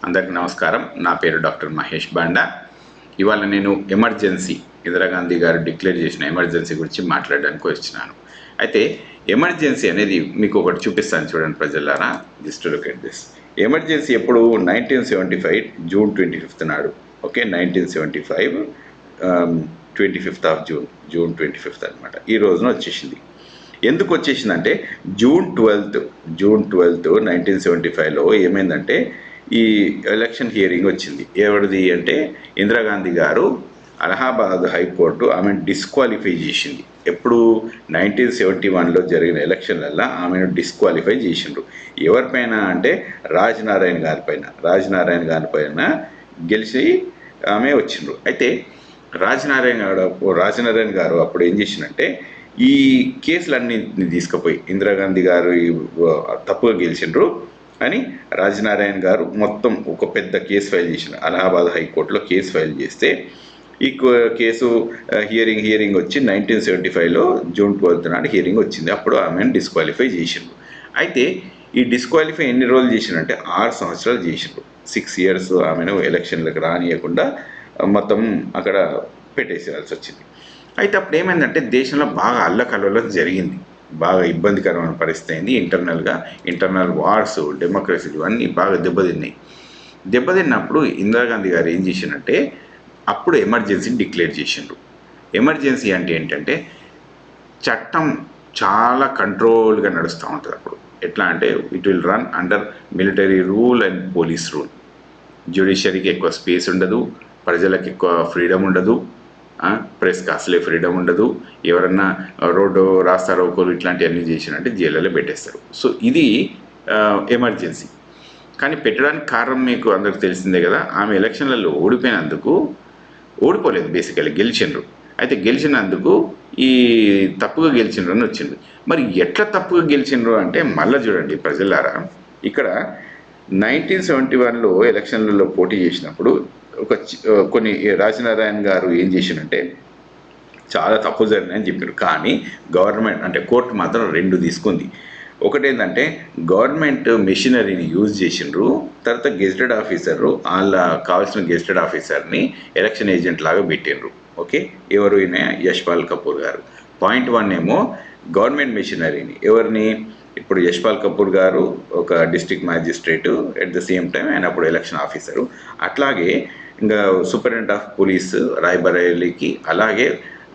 అందరికీ నమస్కారం. నా పేరు డాక్టర్ మహేష్ బాండా. ఇవాళ నేను ఎమర్జెన్సీ, ఇందిరాగాంధీ గారు డిక్లేర్ చేసిన ఎమర్జెన్సీ గురించి మాట్లాడడానికి వచ్చినాను. అయితే ఎమర్జెన్సీ అనేది మీకు ఒకటి చూపిస్తాను చూడండి ప్రజలారా. Just look at this. Emergency ఎప్పుడు 1975 జూన్ 25 నాడు. ఓకే, 1975 25th ఆఫ్ జూన్ 25 అనమాట. ఈ రోజున వచ్చేసింది. ఎందుకు వచ్చేసిందంటే జూన్ 12 1975లో ఏమైందంటే ఈ ఎలక్షన్ హియరింగ్ వచ్చింది. ఎవరిది అంటే ఇందిరాగాంధీ గారు అలహాబాద్ హైకోర్టు ఆమెను డిస్క్వాలిఫై చేసింది. ఎప్పుడు 1971లో జరిగిన ఎలక్షన్లల్లో ఆమెను డిస్క్వాలిఫై చేసిండ్రు. ఎవరిపైన అంటే రాజనారాయణ గారి పైన గెలిచి ఆమె వచ్చిండ్రు. అయితే రాజనారాయణ గారు అప్పుడు ఏం చేసిందంటే ఈ కేసులన్నింటినీ తీసుకుపోయి ఇందిరాగాంధీ గారు తప్పుగా గెలిచిండ్రు అని రాజనారాయణ గారు మొత్తం ఒక పెద్ద కేసు ఫైల్ చేసిండ్రు. అలహాబాద్ హైకోర్టులో కేసు ఫైల్ చేస్తే ఈ కేసు హియరింగ్ వచ్చి 1975లో జూన్ 12 నాడు హియరింగ్ వచ్చింది. అప్పుడు ఆమెను డిస్క్వాలిఫై చేసిండ్రు. అయితే ఈ డిస్క్వాలిఫై ఎన్ని రోజులు చేసిండ్రు అంటే 6 సంవత్సరాలు చేసిండ్రు. 6 years ఆమెను ఎలక్షన్లకు రానియకుండా మొత్తం అక్కడ పెట్టేసేయాల్సి వచ్చింది. అయితే అప్పుడు ఏమైందంటే దేశంలో బాగా అల్లకల్లోలం జరిగింది. బాగా ఇబ్బందికరమైన పరిస్థితి అయింది. ఇంటర్నల్ వార్స్, డెమోక్రసీ ఇవన్నీ బాగా దెబ్బతిన్నప్పుడు ఇందిరాగాంధీ గారు ఏం చేసిందంటే అప్పుడు ఎమర్జెన్సీని డిక్లేర్ చేసిండ్రు. ఎమర్జెన్సీ అంటే ఏంటంటే చట్టం చాలా కంట్రోల్గా నడుస్తూ ఉంటుంది. అప్పుడు ఎట్లా అంటే it will run under military rule and police rule. జ్యుడిషియరీకి ఎక్కువ స్పేస్ ఉండదు, ప్రజలకు ఎక్కువ ఫ్రీడమ్ ఉండదు, ప్రెస్కి అసలే ఫ్రీడమ్ ఉండదు. ఎవరన్నా రోడ్డు రాస్తారోకోలు ఇట్లాంటివన్నీ చేసినంటే జైళ్ళలో పెట్టేస్తారు. సో ఇది ఎమర్జెన్సీ. కానీ పెట్టడానికి కారణం మీకు అందరికి తెలిసిందే కదా. ఆమె ఎలక్షన్లలో ఓడిపోలేదు, బేసికల్లీ గెలిచిండ్రు. అయితే గెలిచినందుకు ఈ తప్పుగా గెలిచిండ్రు అని వచ్చింది. మరి ఎట్లా తప్పుగా గెలిచిండ్రు అంటే మళ్ళీ చూడండి ప్రజలారా, ఇక్కడ 1971లో ఎలక్షన్లలో పోటీ చేసినప్పుడు కొన్ని రాజనారాయణ గారు ఏం చేసిందంటే చాలా తప్పు జరిగిందని చెప్పారు. కానీ గవర్నమెంట్ అంటే కోర్టు మాత్రం 2 తీసుకుంది. ఒకటేంటంటే గవర్నమెంట్ మెషినరీని యూజ్ చేసిండ్రు, తర్వాత గెజిటెడ్ ఆఫీసరు వాళ్ళ కావాల్సిన గెజిటెడ్ ఆఫీసర్ని ఎలక్షన్ ఏజెంట్ లాగా పెట్టిండ్రు. ఓకే, ఎవరు ఈయన యశ్పాల్ కపూర్ గారు. పాయింట్ 1 ఏమో గవర్నమెంట్ మెషినరీని ఎవరిని, ఇప్పుడు యశ్పాల్ కపూర్ గారు ఒక district magistrate, at the same time ఆయన అప్పుడు ఎలక్షన్ ఆఫీసరు. అట్లాగే ఇంకా సూపరింటెండెంట్ ఆఫ్ పోలీస్ రాయ్బరేలీకి, అలాగే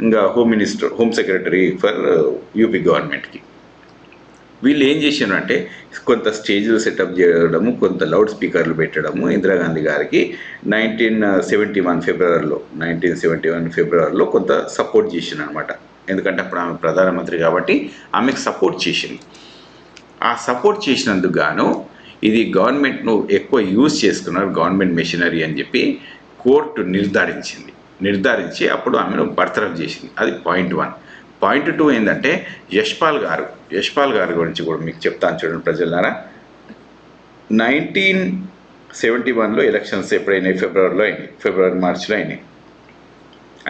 ఇంకా హోమ్ సెక్రటరీ ఫర్ యూపీ గవర్నమెంట్కి. వీళ్ళు ఏం చేశారంటే కొంత స్టేజ్లు సెటప్ చేయడము, కొంత లౌడ్ స్పీకర్లు పెట్టడము ఇందిరాగాంధీ గారికి 1971 ఫిబ్రవరిలో కొంత సపోర్ట్ చేసింది అనమాట. ఎందుకంటే అప్పుడు ఆమె ప్రధానమంత్రి కాబట్టి ఆమెకు సపోర్ట్ చేసింది. ఆ సపోర్ట్ చేసినందుకు గాను ఇది గవర్నమెంట్ను ఎక్కువ యూజ్ చేసుకున్నారు, గవర్నమెంట్ మెషినరీ అని చెప్పి కోర్టు నిర్ధారించి అప్పుడు ఆమెను బర్తరఫ్ చేసింది. అది పాయింట్ 1. పాయింట్ 2 ఏంటంటే యశ్పాల్ గారు గురించి కూడా మీకు చెప్తాను చూడండి ప్రజలారా. 1971లో ఎలక్షన్స్ ఎప్పుడైనాయి, మార్చిలో అయినాయి.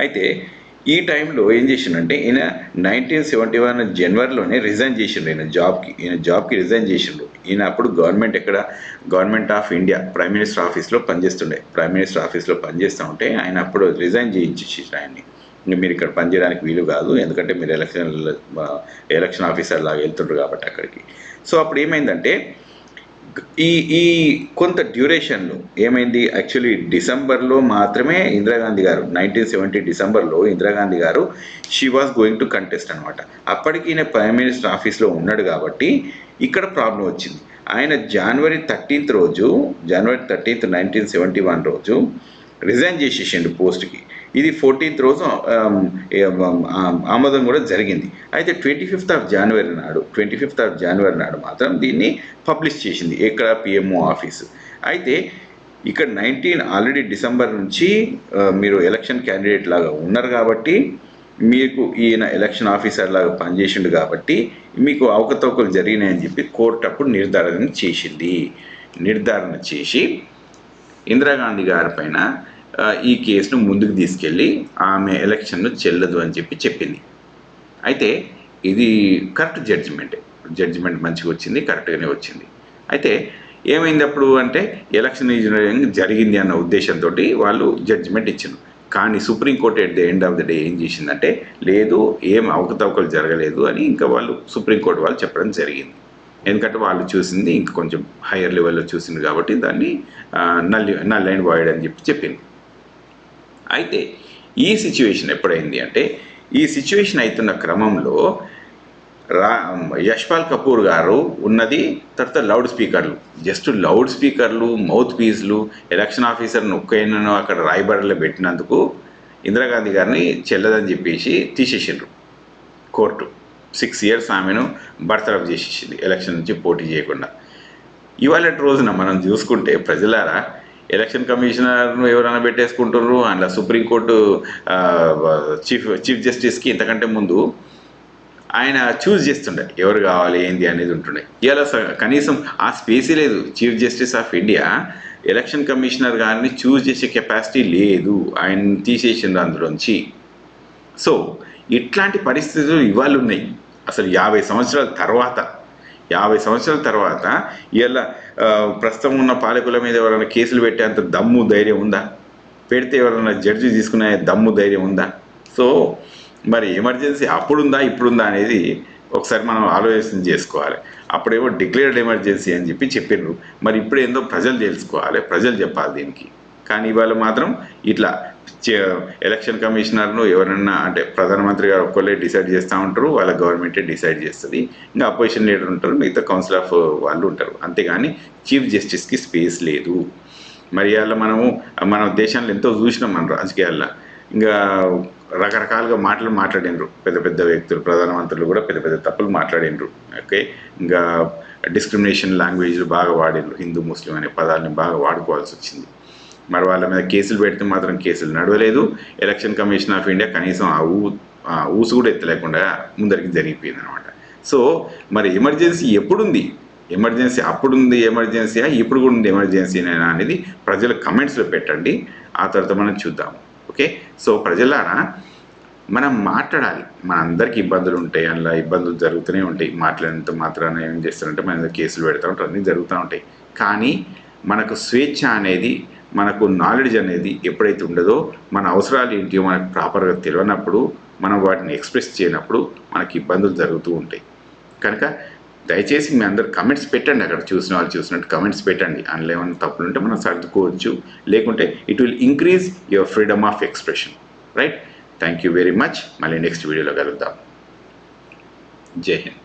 అయితే ఈ టైంలో ఏం చేసిండంటే ఈయన 1971 జనవరిలోనే రిజైన్ చేసిండు. ఈయన జాబ్కి రిజైన్ చేసిండు. ఈయన అప్పుడు government of India prime minister ఆఫీస్లో పనిచేస్తూ ఉంటే ఆయన అప్పుడు రిజైన్ చేయించేసిండు ఆయన్ని. మీరు ఇక్కడ పనిచేయడానికి వీలు కాదు, ఎందుకంటే మీరు ఎలక్షన్ ఆఫీసర్ లాగా వెళ్తుండ్రు కాబట్టి అక్కడికి. సో అప్పుడు ఏమైందంటే ఈ కొంత డ్యూరేషన్లో ఏమైంది, యాక్చువల్లీ డిసెంబర్లో మాత్రమే ఇందిరాగాంధీ గారు 1970 డిసెంబర్లో ఇందిరాగాంధీ గారు she was going to contest అనమాట. అప్పటికి ఈయన ప్రైమ్ మినిస్టర్ ఆఫీస్లో ఉన్నాడు కాబట్టి ఇక్కడ ప్రాబ్లం వచ్చింది. ఆయన జనవరి 13 1971 రోజు రిజైన్ చేసేసిండు పోస్ట్కి. ఇది 14th రోజు ఆమోదం కూడా జరిగింది. అయితే 25th ఆఫ్ జనవరి నాడు మాత్రం దీన్ని పబ్లిష్ చేసింది ఇక్కడ పిఎంఓ ఆఫీసు. అయితే ఇక్కడ ఆల్రెడీ డిసెంబర్ నుంచి మీరు ఎలక్షన్ క్యాండిడేట్ లాగా ఉన్నారు కాబట్టి, మీకు ఈయన ఎలక్షన్ ఆఫీసర్ లాగా పనిచేసిండు కాబట్టి మీకు అవకతవకలు జరిగినాయని చెప్పి కోర్టు అప్పుడు నిర్ధారణ చేసి ఇందిరాగాంధీ గారి పైన ఈ కేసును ముందుకు తీసుకెళ్ళి ఆమె ఎలక్షన్ను చెల్లదు అని చెప్పింది. అయితే ఇది కరెక్ట్ జడ్జిమెంట్ మంచిగా వచ్చింది, కరెక్ట్గానే వచ్చింది. అయితే ఏమైంది అప్పుడు అంటే ఎలక్షన్ ఇంజనీరింగ్ జరిగింది అన్న ఉద్దేశంతో వాళ్ళు జడ్జిమెంట్ ఇచ్చారు. కానీ supreme court at the end of the day ఏం చేసిందంటే లేదు, ఏం అవకతవకలు జరగలేదు అని ఇంకా వాళ్ళు సుప్రీంకోర్టు వాళ్ళు చెప్పడం జరిగింది. ఎందుకంటే వాళ్ళు చూసింది ఇంకా కొంచెం హయ్యర్ లెవెల్లో చూసింది కాబట్టి దాన్ని నల్ అండ్ వాయిడ్ అని చెప్పింది. అయితే ఈ సిచ్యువేషన్ ఎప్పుడైంది అంటే ఈ సిచ్యువేషన్ అవుతున్న క్రమంలో యశ్పాల్ కపూర్ గారు ఉన్నది తర్వాత లౌడ్ స్పీకర్లు, జస్ట్ లౌడ్ స్పీకర్లు, మౌత్ పీస్లు, ఎలక్షన్ ఆఫీసర్ నొక్కైనను అక్కడ రాయబడలో పెట్టినందుకు ఇందిరాగాంధీ గారిని చెల్లదని చెప్పేసి తీసేసిండ్రు కోర్టు. 6 years ఆమెను బర్తరఫ్ చేసేసింది ఎలక్షన్ నుంచి పోటీ చేయకుండా. ఇవాళ రోజున మనం చూసుకుంటే ప్రజలారా ఎలక్షన్ కమిషనర్ను ఎవరైనా పెట్టేసుకుంటున్నారు. అందులో సుప్రీంకోర్టు చీఫ్ జస్టిస్కి ఇంతకంటే ముందు ఆయన చూస్ చేస్తుండే ఎవరు కావాలి ఏంది అనేది ఉంటుండే. ఇలా కనీసం ఆ స్పేసే లేదు. Chief justice of India election commissioner గారిని చూస్ చేసే కెపాసిటీ లేదు, ఆయన తీసేసిండ్రు అందులోంచి. సో ఇట్లాంటి పరిస్థితులు ఇవాళ ఉన్నాయి. అసలు 50 సంవత్సరాల తర్వాత ఇలా ప్రస్తుతం ఉన్న పాలకుల మీద ఎవరైనా కేసులు పెట్టేంత దమ్ము ధైర్యం ఉందా? పెడితే ఎవరైనా జడ్జి తీసుకునే దమ్ము ధైర్యం ఉందా? సో మరి ఎమర్జెన్సీ అప్పుడుందా ఇప్పుడుందా అనేది ఒకసారి మనం ఆలోచన చేసుకోవాలి. అప్పుడేమో డిక్లేర్డ్ ఎమర్జెన్సీ అని చెప్పిర్రు, మరి ఇప్పుడు ఏందో ప్రజలు తెలుసుకోవాలి, ప్రజలు చెప్పాలి దీనికి. కానీ ఇవాళ మాత్రం ఇట్లా ఎలక్షన్ కమిషనర్ను ఎవరన్నా అంటే ప్రధానమంత్రి గారు ఒక్కళ్ళే డిసైడ్ చేస్తూ ఉంటారు, వాళ్ళ గవర్నమెంటే డిసైడ్ చేస్తుంది. ఇంకా అపోజిషన్ లీడర్ ఉంటారు, మిగతా కౌన్సిల్ ఆఫ్ వాళ్ళు ఉంటారు. అంతేగాని చీఫ్ జస్టిస్కి స్పేస్ లేదు. మరి ఇవాళ మన దేశంలో ఎంతో చూసినాం మన రాజకీయాల్లో. ఇంకా రకరకాలుగా మాట్లాడినరు పెద్ద పెద్ద వ్యక్తులు, ప్రధానమంత్రులు కూడా పెద్ద పెద్ద తప్పులు మాట్లాడినరు. ఓకే, ఇంకా డిస్క్రిమినేషన్ లాంగ్వేజ్లు బాగా వాడినరు, హిందూ ముస్లిం అనే పదాలని బాగా వాడుకోవాల్సి వచ్చింది. మరి వాళ్ళ మీద కేసులు పెడితే మాత్రం కేసులు నడవలేదు. ఎలక్షన్ కమిషన్ ఆఫ్ ఇండియా కనీసం ఆ ఊసు కూడా ఎత్తలేకుండా ముందరికి జరిగిపోయింది అనమాట. సో మరి ఎమర్జెన్సీ ఎప్పుడుంది? ఎమర్జెన్సీ అప్పుడుంది ఎమర్జెన్సీయా ఇప్పుడు కూడా ఉంది ఎమర్జెన్సీనేనా అనేది ప్రజలు కమెంట్స్లో పెట్టండి. ఆ తర్వాత మనం చూద్దాం. ఓకే, సో ప్రజలారా మనం మాట్లాడాలి. మనందరికీ ఇబ్బందులు ఉంటాయి, అందులో ఇబ్బందులు జరుగుతూనే ఉంటాయి. మాట్లాడినంత మాత్రాన ఏం చేస్తారంటే మన కేసులు పెడతా ఉంటారు, అన్నీ జరుగుతూ ఉంటాయి. కానీ మనకు స్వేచ్ఛ అనేది, మనకు నాలెడ్జ్ అనేది ఎప్పుడైతే ఉండదో, మన అవసరాలు ఏంటియో మనకు ప్రాపర్గా తెలియనప్పుడు, మనం వాటిని ఎక్స్ప్రెస్ చేయనప్పుడు మనకి ఇబ్బందులు జరుగుతూ ఉంటాయి. కనుక దయచేసి మీ అందరు కమెంట్స్ పెట్టండి. అక్కడ చూసిన వాళ్ళు చూసినట్టు కమెంట్స్ పెట్టండి. అందులో ఏమైనా తప్పులు ఉంటే మనం సర్దుకోవచ్చు, లేకుంటే it will increase your freedom of expression. Right? Thank you very much. మళ్ళీ నెక్స్ట్ వీడియోలో కలుద్దాం. జై హింద్.